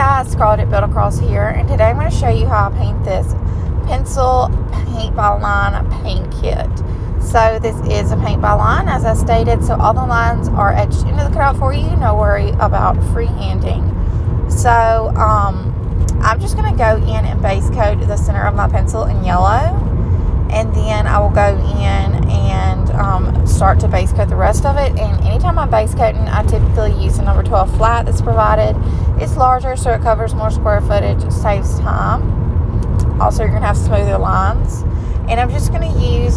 guys, Scarlett at Build Across here, and today I'm going to show you how I paint this pencil paint by line paint kit. So this is a paint by line, as I stated, so all the lines are etched into the cutout for you. No worry about freehanding. So I'm just going to go in and base coat the center of my pencil in yellow, and then I will go in and start to base coat the rest of it. And anytime I'm base coating, I typically use the number 12 flat that's provided. It's larger, so it covers more square footage, saves time. Also, you're going to have smoother lines. And I'm just going to use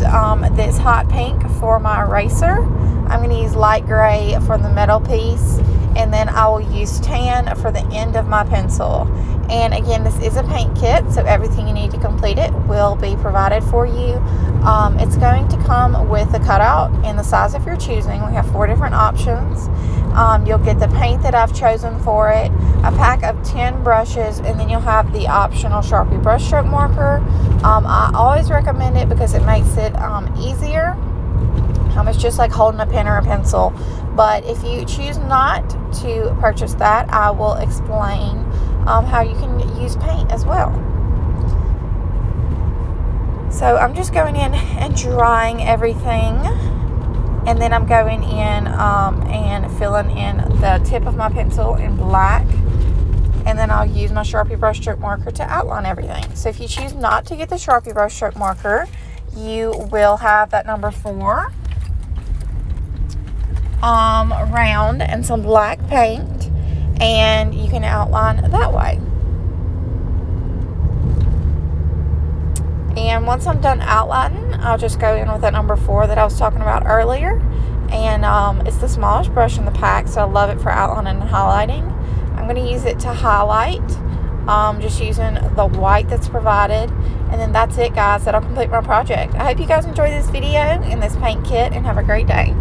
this hot pink for my eraser. I'm going to use light gray for the metal piece, and then I will use tan for the end of my pencil. And again, this is a paint kit, so everything you need to complete it will be provided for you. It's going to come with a cutout in the size of your choosing. We have 4 different options. You'll get the paint that I've chosen for it, a pack of 10 brushes, and then you'll have the optional Sharpie brush stroke marker. I always recommend it because it makes it easier. It's just like holding a pen or a pencil. But if you choose not to purchase that, I will explain how you can use paint as well. So I'm just going in and drying everything, and then I'm going in and filling in the tip of my pencil in black, and then I'll use my Sharpie brush stroke marker to outline everything. So if you choose not to get the Sharpie brush stroke marker, you will have that number 4 round and some black paint, and you can outline that way. And once I'm done outlining, I'll just go in with that number 4 that I was talking about earlier. And it's the smallest brush in the pack, so I love it for outlining and highlighting. I'm going to use it to highlight, just using the white that's provided. And then that's it, guys. That'll complete my project. I hope you guys enjoyed this video and this paint kit, and have a great day.